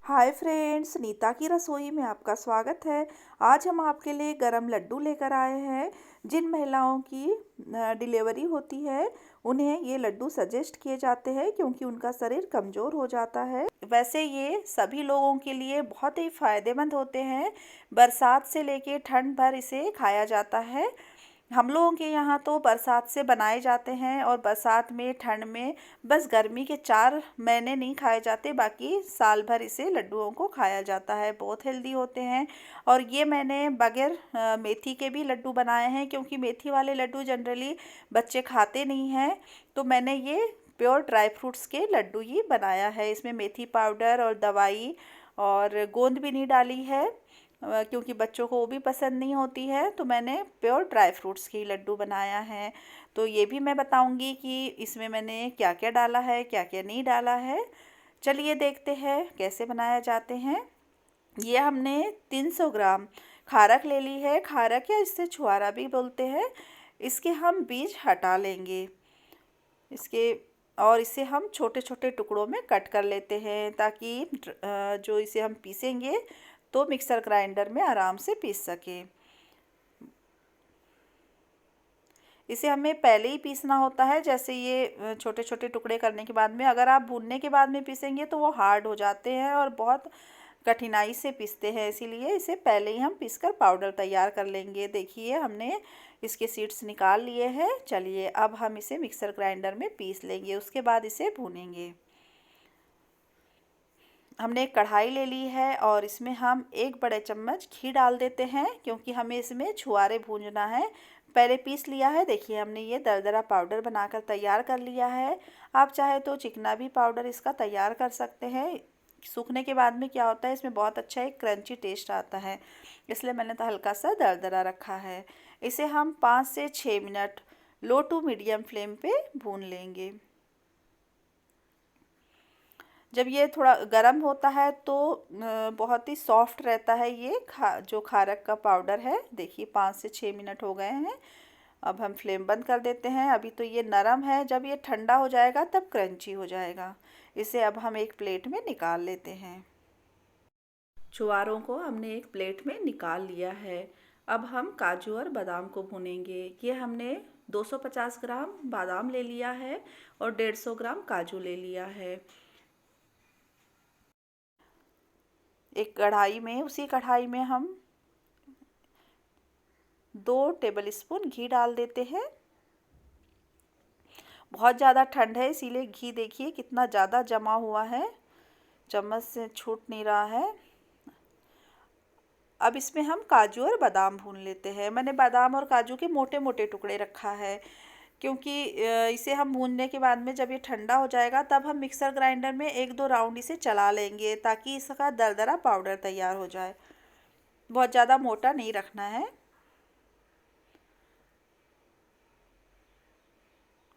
Hi friends, Nita की रसोई में आपका स्वागत है। आज हम आपके लिए गरम लड्डू लेकर आए हैं। जिन महिलाओं की डिलीवरी होती है उन्हें ये लड्डू सजेस्ट किए जाते हैं क्योंकि उनका शरीर कमज़ोर हो जाता है। वैसे ये सभी लोगों के लिए बहुत ही फ़ायदेमंद होते हैं। बरसात से लेके ठंड भर इसे खाया जाता है। हम लोगों के यहाँ तो बरसात से बनाए जाते हैं और बरसात में ठंड में बस गर्मी के 4 महीने नहीं खाए जाते, बाकी साल भर इसे लड्डुओं को खाया जाता है। बहुत हेल्दी होते हैं। और ये मैंने बगैर मेथी के भी लड्डू बनाए हैं क्योंकि मेथी वाले लड्डू जनरली बच्चे खाते नहीं हैं। तो मैंने ये प्योर ड्राई फ्रूट्स के लड्डू ही बनाया है। इसमें मेथी पाउडर और दवाई और गोंद भी नहीं डाली है क्योंकि बच्चों को वो भी पसंद नहीं होती है। तो मैंने प्योर ड्राई फ्रूट्स की लड्डू बनाया है। तो ये भी मैं बताऊंगी कि इसमें मैंने क्या क्या डाला है, क्या क्या नहीं डाला है। चलिए देखते हैं कैसे बनाया जाते हैं। ये हमने 300 ग्राम खारक ले ली है। खारक या इससे छुआरा भी बोलते हैं। इसके हम बीज हटा लेंगे इसके, और इसे हम छोटे छोटे टुकड़ों में कट कर लेते हैं ताकि जो इसे हम पीसेंगे तो मिक्सर ग्राइंडर में आराम से पीस सके। इसे हमें पहले ही पीसना होता है। जैसे ये छोटे छोटे टुकड़े करने के बाद में अगर आप भूनने के बाद में पीसेंगे तो वो हार्ड हो जाते हैं और बहुत कठिनाई से पीसते हैं, इसीलिए इसे पहले ही हम पीसकर पाउडर तैयार कर लेंगे। देखिए हमने इसके सीड्स निकाल लिए हैं। चलिए अब हम इसे मिक्सर ग्राइंडर में पीस लेंगे, उसके बाद इसे भूनेंगे। हमने एक कढ़ाई ले ली है और इसमें हम 1 बड़े चम्मच घी डाल देते हैं क्योंकि हमें इसमें छुआरे भूनना है। पहले पीस लिया है। देखिए हमने ये दरदरा पाउडर बनाकर तैयार कर लिया है। आप चाहे तो चिकना भी पाउडर इसका तैयार कर सकते हैं। सूखने के बाद में क्या होता है, इसमें बहुत अच्छा एक क्रंची टेस्ट आता है, इसलिए मैंने तो हल्का सा दरदरा रखा है। इसे हम 5 से 6 minute low to medium flame पे भून लेंगे। जब ये थोड़ा गर्म होता है तो बहुत ही सॉफ्ट रहता है ये जो खारक का पाउडर है। देखिए 5 से 6 मिनट हो गए हैं। अब हम फ्लेम बंद कर देते हैं। अभी तो ये नरम है, जब ये ठंडा हो जाएगा तब क्रंची हो जाएगा। इसे अब हम एक प्लेट में निकाल लेते हैं। छुआरों को हमने एक प्लेट में निकाल लिया है। अब हम काजू और बादाम को भूनेंगे। ये हमने 250 ग्राम बादाम ले लिया है और 150 ग्राम काजू ले लिया है। एक कढ़ाई में, उसी कढ़ाई में हम 2 टेबल स्पून घी डाल देते हैं। बहुत ज़्यादा ठंड है इसीलिए घी देखिए कितना ज़्यादा जमा हुआ है, चम्मच से छूट नहीं रहा है। अब इसमें हम काजू और बादाम भून लेते हैं। मैंने बादाम और काजू के मोटे मोटे टुकड़े रखा है क्योंकि इसे हम भूनने के बाद में जब ये ठंडा हो जाएगा तब हम मिक्सर ग्राइंडर में 1-2 राउंड इसे चला लेंगे ताकि इसका दरदरा पाउडर तैयार हो जाए। बहुत ज़्यादा मोटा नहीं रखना है।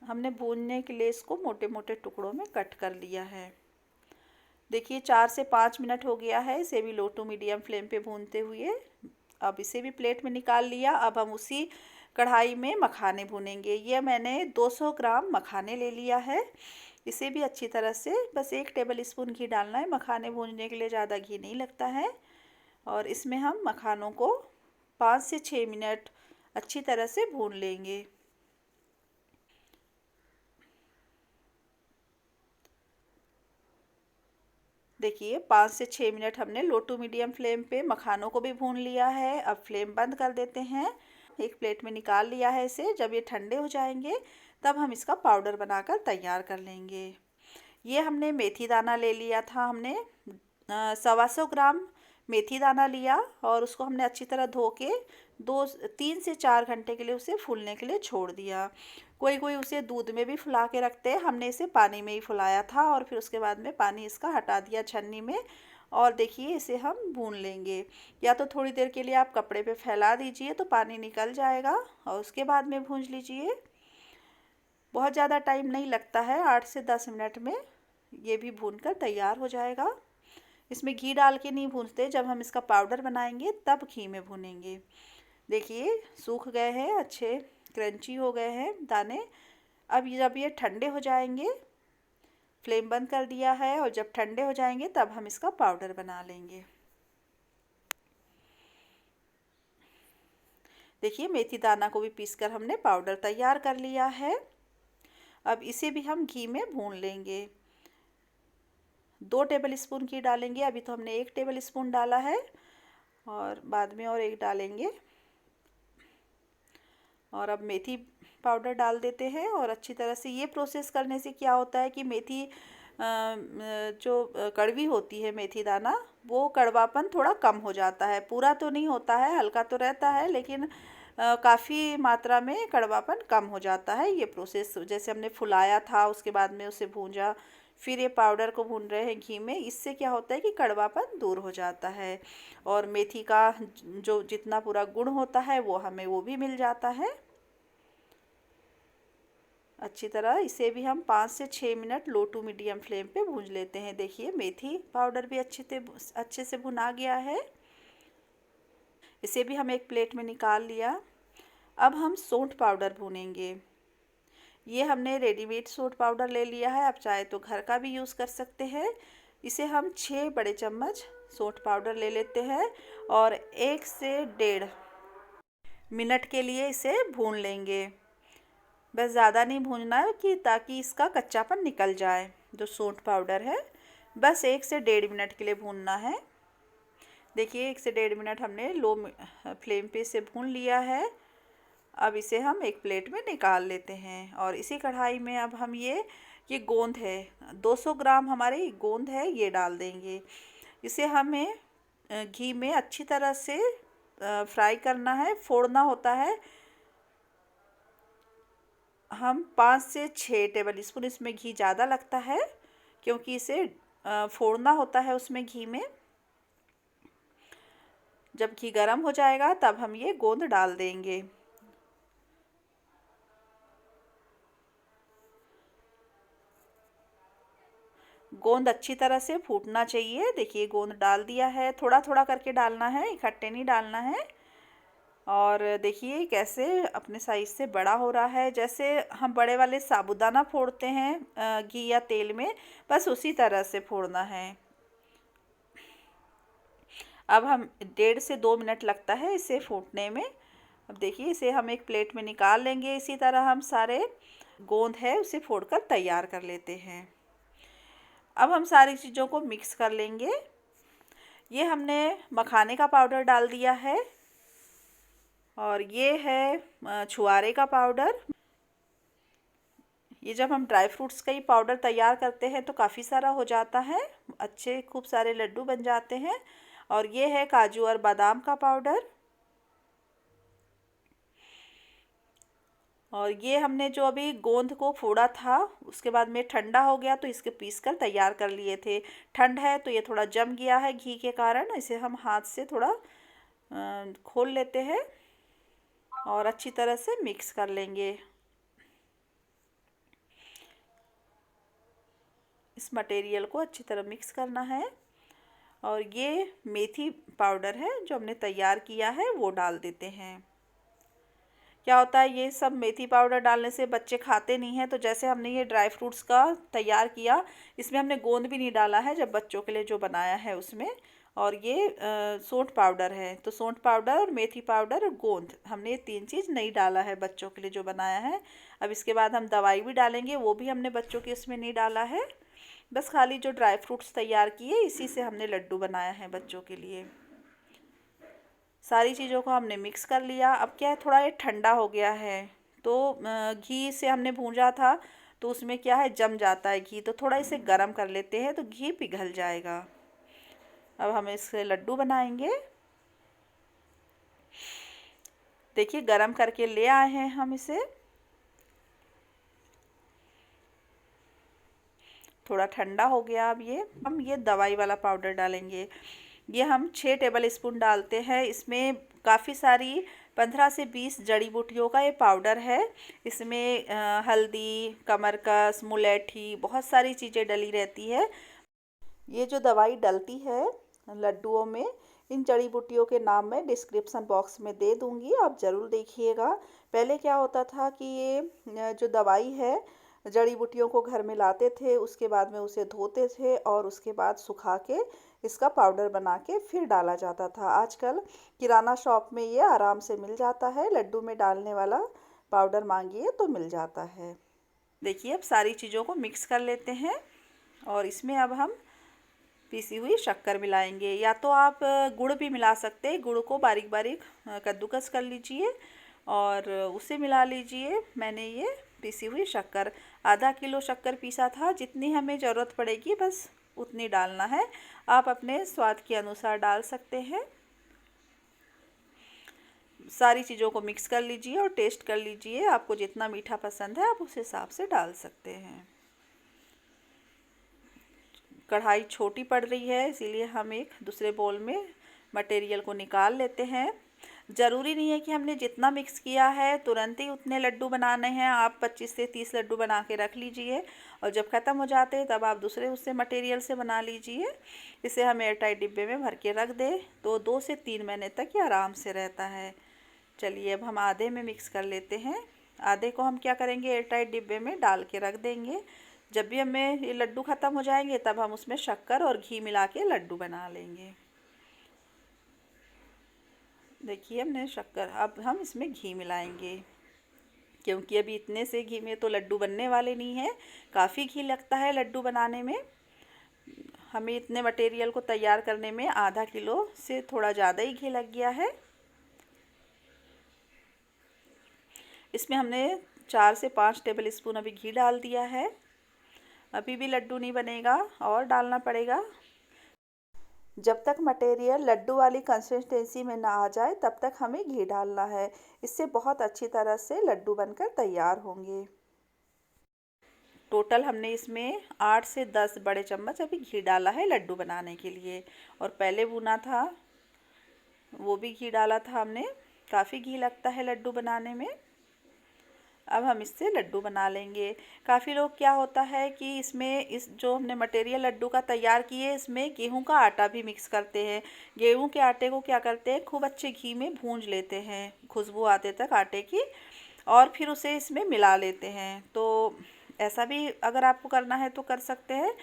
हमने भूनने के लिए इसको मोटे मोटे टुकड़ों में कट कर लिया है। देखिए 4 से 5 मिनट हो गया है इसे भी लो टू मीडियम फ्लेम पे भूनते हुए। अब इसे भी प्लेट में निकाल लिया। अब हम उसी कढ़ाई में मखाने भूनेंगे। ये मैंने 200 ग्राम मखाने ले लिया है। इसे भी अच्छी तरह से बस 1 टेबल स्पून घी डालना है। मखाने भूनने के लिए ज़्यादा घी नहीं लगता है। और इसमें हम मखानों को 5 से 6 मिनट अच्छी तरह से भून लेंगे। देखिए 5 से 6 मिनट हमने लो टू मीडियम फ्लेम पे मखानों को भी भून लिया है। अब फ्लेम बंद कर देते हैं। एक प्लेट में निकाल लिया है इसे। जब ये ठंडे हो जाएंगे तब हम इसका पाउडर बनाकर तैयार कर लेंगे। ये हमने मेथी दाना ले लिया था। हमने 125 ग्राम मेथी दाना लिया और उसको हमने अच्छी तरह धो के 3 से 4 घंटे के लिए उसे फूलने के लिए छोड़ दिया। कोई कोई उसे दूध में भी फुला के रखते हैं। हमने इसे पानी में ही फुलाया था और फिर उसके बाद में पानी इसका हटा दिया छन्नी में। और देखिए इसे हम भून लेंगे। या तो थोड़ी देर के लिए आप कपड़े पे फैला दीजिए तो पानी निकल जाएगा और उसके बाद में भून लीजिए। बहुत ज़्यादा टाइम नहीं लगता है, 8 से 10 मिनट में ये भी भूनकर तैयार हो जाएगा। इसमें घी डाल के नहीं भूनते, जब हम इसका पाउडर बनाएंगे तब घी में भूनेंगे। देखिए सूख गए हैं, अच्छे क्रंची हो गए हैं दाने। अब जब ये ठंडे हो जाएंगे फ्लेम बंद कर दिया है और जब ठंडे हो जाएंगे तब हम इसका पाउडर बना लेंगे। देखिए मेथी दाना को भी पीसकर हमने पाउडर तैयार कर लिया है। अब इसे भी हम घी में भून लेंगे। 2 टेबल स्पून घी डालेंगे, अभी तो हमने 1 टेबल स्पून डाला है और बाद में और 1 डालेंगे। और अब मेथी पाउडर डाल देते हैं और अच्छी तरह से ये प्रोसेस करने से क्या होता है कि मेथी जो कड़वी होती है मेथी दाना, वो कड़वापन थोड़ा कम हो जाता है। पूरा तो नहीं होता है, हल्का तो रहता है, लेकिन काफ़ी मात्रा में कड़वापन कम हो जाता है। ये प्रोसेस जैसे हमने फुलाया था, उसके बाद में उसे भूंजा, फिर ये पाउडर को भून रहे हैं घी में, इससे क्या होता है कि कड़वापन दूर हो जाता है और मेथी का जो जितना पूरा गुण होता है वो हमें वो भी मिल जाता है। अच्छी तरह इसे भी हम 5 से 6 minute low to medium flame पे भून लेते हैं। देखिए मेथी पाउडर भी अच्छे से भुना गया है। इसे भी हम एक प्लेट में निकाल लिया। अब हम सौंठ पाउडर भूनेंगे। ये हमने रेडीमेड सौंठ पाउडर ले लिया है, आप चाहे तो घर का भी यूज़ कर सकते हैं। इसे हम 6 बड़े चम्मच सौंठ पाउडर ले लेते हैं और 1 से 1.5 मिनट के लिए इसे भून लेंगे। बस ज़्यादा नहीं भूनना है कि ताकि इसका कच्चापन निकल जाए। जो सौंठ पाउडर है बस 1 से 1.5 मिनट के लिए भूनना है। देखिए 1 से 1.5 मिनट हमने लो फ्लेम पे इसे भून लिया है। अब इसे हम एक प्लेट में निकाल लेते हैं और इसी कढ़ाई में अब हम ये गोंद है, 200 ग्राम हमारी गोंद है, ये डाल देंगे। इसे हमें घी में अच्छी तरह से फ्राई करना है, फोड़ना होता है। हम 5 से 6 टेबल स्पून, इसमें घी ज़्यादा लगता है क्योंकि इसे फोड़ना होता है उसमें घी में। जब घी गर्म हो जाएगा तब हम ये गोंद डाल देंगे। गोंद अच्छी तरह से फूटना चाहिए। देखिए गोंद डाल दिया है, थोड़ा थोड़ा करके डालना है, इकट्ठे नहीं डालना है। और देखिए कैसे अपने साइज से बड़ा हो रहा है, जैसे हम बड़े वाले साबूदाना फोड़ते हैं घी या तेल में, बस उसी तरह से फोड़ना है। अब हम 1.5 से 2 मिनट लगता है इसे फूटने में। अब देखिए इसे हम एक प्लेट में निकाल लेंगे। इसी तरह हम सारे गोंद है उसे फोड़कर तैयार कर लेते हैं। अब हम सारी चीज़ों को मिक्स कर लेंगे। ये हमने मखाने का पाउडर डाल दिया है और ये है छुआरे का पाउडर। ये जब हम ड्राई फ्रूट्स का ही पाउडर तैयार करते हैं तो काफ़ी सारा हो जाता है, अच्छे खूब सारे लड्डू बन जाते हैं। और ये है काजू और बादाम का पाउडर। और ये हमने जो अभी गोंद को फोड़ा था उसके बाद में ठंडा हो गया तो इसके पीस कर तैयार कर लिए थे। ठंड है तो ये थोड़ा जम गया है घी के कारण, इसे हम हाथ से थोड़ा खोल लेते हैं और अच्छी तरह से मिक्स कर लेंगे। इस मटेरियल को अच्छी तरह मिक्स करना है और ये मेथी पाउडर है जो हमने तैयार किया है वो डाल देते हैं। क्या होता है ये सब मेथी पाउडर डालने से बच्चे खाते नहीं हैं, तो जैसे हमने ये ड्राई फ्रूट्स का तैयार किया, इसमें हमने गोंद भी नहीं डाला है जब बच्चों के लिए जो बनाया है उसमें। और ये सौंठ पाउडर है, तो सौंठ पाउडर और मेथी पाउडर और गोंद हमने ये 3 चीज़ नहीं डाला है बच्चों के लिए जो बनाया है। अब इसके बाद हम दवाई भी डालेंगे, वो भी हमने बच्चों के इसमें नहीं डाला है। बस खाली जो ड्राई फ्रूट्स तैयार किए इसी से हमने लड्डू बनाया है बच्चों के लिए। सारी चीज़ों को हमने मिक्स कर लिया। अब क्या है, थोड़ा ये ठंडा हो गया है तो घी से हमने भूंजा था तो उसमें क्या है जम जाता है घी, तो थोड़ा इसे गर्म कर लेते हैं तो घी पिघल जाएगा। अब हम इससे लड्डू बनाएंगे। देखिए गरम करके ले आए हैं हम इसे। थोड़ा ठंडा हो गया। अब ये हम ये दवाई वाला पाउडर डालेंगे। ये हम 6 टेबल स्पून डालते हैं। इसमें काफ़ी सारी 15 से 20 जड़ी बूटियों का ये पाउडर है। इसमें हल्दी, कमरकस, मुलैठी, बहुत सारी चीज़ें डली रहती है। ये जो दवाई डलती है लड्डुओं में, इन जड़ी बूटियों के नाम मैं डिस्क्रिप्शन बॉक्स में दे दूँगी, आप ज़रूर देखिएगा। पहले क्या होता था कि ये जो दवाई है जड़ी बूटियों को घर में लाते थे, उसके बाद में उसे धोते थे और उसके बाद सुखा के इसका पाउडर बना के फिर डाला जाता था। आजकल किराना शॉप में ये आराम से मिल जाता है, लड्डू में डालने वाला पाउडर मांगिए तो मिल जाता है। देखिए अब सारी चीज़ों को मिक्स कर लेते हैं और इसमें अब हम पीसी हुई शक्कर मिलाएंगे, या तो आप गुड़ भी मिला सकते हैं। गुड़ को बारीक बारीक कद्दूकस कर लीजिए और उसे मिला लीजिए। मैंने ये पीसी हुई शक्कर, आधा किलो शक्कर पीसा था, जितनी हमें ज़रूरत पड़ेगी बस उतनी डालना है। आप अपने स्वाद के अनुसार डाल सकते हैं। सारी चीज़ों को मिक्स कर लीजिए और टेस्ट कर लीजिए, आपको जितना मीठा पसंद है आप उस हिसाब से डाल सकते हैं। कढ़ाई छोटी पड़ रही है, इसीलिए हम एक दूसरे बोल में मटेरियल को निकाल लेते हैं। ज़रूरी नहीं है कि हमने जितना मिक्स किया है तुरंत ही उतने लड्डू बनाने हैं। आप 25 से 30 लड्डू बना के रख लीजिए और जब ख़त्म हो जाते हैं तब आप दूसरे उससे मटेरियल से बना लीजिए। इसे हम एयर टाइट डिब्बे में भर के रख दें तो 2 से 3 महीने तक ये आराम से रहता है। चलिए अब हम आधे में मिक्स कर लेते हैं। आधे को हम क्या करेंगे, एयर टाइट डिब्बे में डाल के रख देंगे। जब भी हमें ये लड्डू ख़त्म हो जाएंगे तब हम उसमें शक्कर और घी मिला के लड्डू बना लेंगे। देखिए हमने शक्कर, अब हम इसमें घी मिलाएंगे क्योंकि अभी इतने से घी में तो लड्डू बनने वाले नहीं है, काफ़ी घी लगता है लड्डू बनाने में। हमें इतने मटेरियल को तैयार करने में आधा किलो से थोड़ा ज़्यादा ही घी लग गया है। इसमें हमने 4 से 5 टेबल स्पून अभी घी डाल दिया है। अभी भी लड्डू नहीं बनेगा और डालना पड़ेगा। जब तक मटेरियल लड्डू वाली कंसिस्टेंसी में ना आ जाए तब तक हमें घी डालना है। इससे बहुत अच्छी तरह से लड्डू बनकर तैयार होंगे। टोटल हमने इसमें 8 से 10 बड़े चम्मच अभी घी डाला है लड्डू बनाने के लिए, और पहले भुना था वो भी घी डाला था हमने। काफ़ी घी लगता है लड्डू बनाने में। अब हम इससे लड्डू बना लेंगे। काफ़ी लोग क्या होता है कि इसमें इस जो हमने मटेरियल लड्डू का तैयार किए इसमें गेहूं का आटा भी मिक्स करते हैं। गेहूं के आटे को क्या करते हैं, खूब अच्छे घी में भूंज लेते हैं खुशबू आते तक आटे की, और फिर उसे इसमें मिला लेते हैं। तो ऐसा भी अगर आपको करना है तो कर सकते हैं।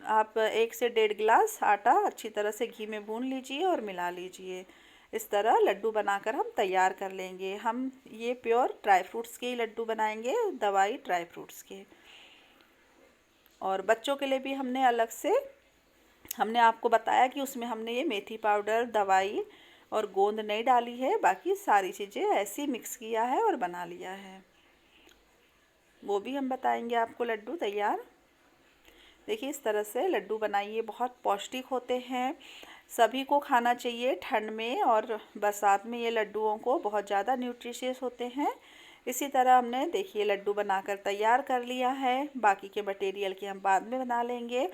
आप 1 से 1.5 गिलास आटा अच्छी तरह से घी में भून लीजिए और मिला लीजिए। इस तरह लड्डू बनाकर हम तैयार कर लेंगे। हम ये प्योर ड्राई फ्रूट्स के ही लड्डू बनाएंगे, दवाई ड्राई फ्रूट्स के। और बच्चों के लिए भी हमने अलग से, हमने आपको बताया कि उसमें हमने ये मेथी पाउडर, दवाई और गोंद नहीं डाली है, बाकी सारी चीज़ें ऐसे ही मिक्स किया है और बना लिया है। वो भी हम बताएंगे आपको लड्डू तैयार। देखिए इस तरह से लड्डू बनाइए, बहुत पौष्टिक होते हैं, सभी को खाना चाहिए ठंड में और बरसात में। ये लड्डुओं को बहुत ज़्यादा न्यूट्रिशियस होते हैं। इसी तरह हमने देखिए लड्डू बनाकर तैयार कर लिया है। बाकी के मटेरियल की हम बाद में बना लेंगे।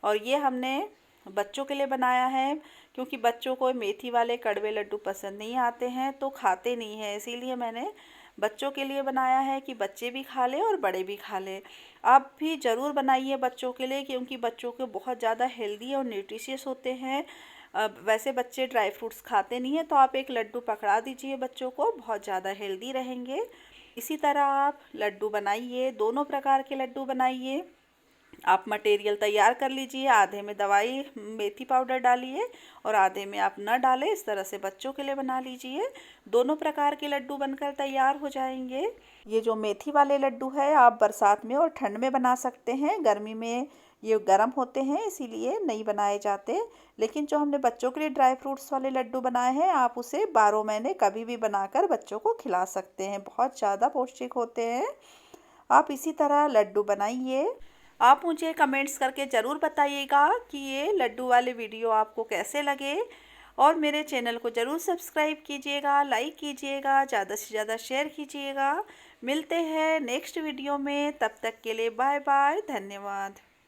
और ये हमने बच्चों के लिए बनाया है क्योंकि बच्चों को मेथी वाले कड़वे लड्डू पसंद नहीं आते हैं, तो खाते नहीं हैं, इसीलिए मैंने बच्चों के लिए बनाया है कि बच्चे भी खा लें और बड़े भी खा लें। आप भी ज़रूर बनाइए बच्चों के लिए, क्योंकि बच्चों के बहुत ज़्यादा हेल्दी और न्यूट्रिशियस होते हैं। वैसे बच्चे ड्राई फ्रूट्स खाते नहीं हैं, तो आप एक लड्डू पकड़ा दीजिए बच्चों को, बहुत ज़्यादा हेल्दी रहेंगे। इसी तरह आप लड्डू बनाइए, दोनों प्रकार के लड्डू बनाइए। आप मटेरियल तैयार कर लीजिए, आधे में दवाई मेथी पाउडर डालिए और आधे में आप न डालें। इस तरह से बच्चों के लिए बना लीजिए, दोनों प्रकार के लड्डू बनकर तैयार हो जाएंगे। ये जो मेथी वाले लड्डू है आप बरसात में और ठंड में बना सकते हैं। गर्मी में ये गर्म होते हैं इसीलिए नहीं बनाए जाते। लेकिन जो हमने बच्चों के लिए ड्राई फ्रूट्स वाले लड्डू बनाए हैं, आप उसे 12 महीने कभी भी बनाकर बच्चों को खिला सकते हैं, बहुत ज़्यादा पौष्टिक होते हैं। आप इसी तरह लड्डू बनाइए। आप मुझे कमेंट्स करके ज़रूर बताइएगा कि ये लड्डू वाले वीडियो आपको कैसे लगे, और मेरे चैनल को ज़रूर सब्सक्राइब कीजिएगा, लाइक कीजिएगा, ज़्यादा से ज़्यादा शेयर कीजिएगा। मिलते हैं नेक्स्ट वीडियो में, तब तक के लिए बाय बाय, धन्यवाद।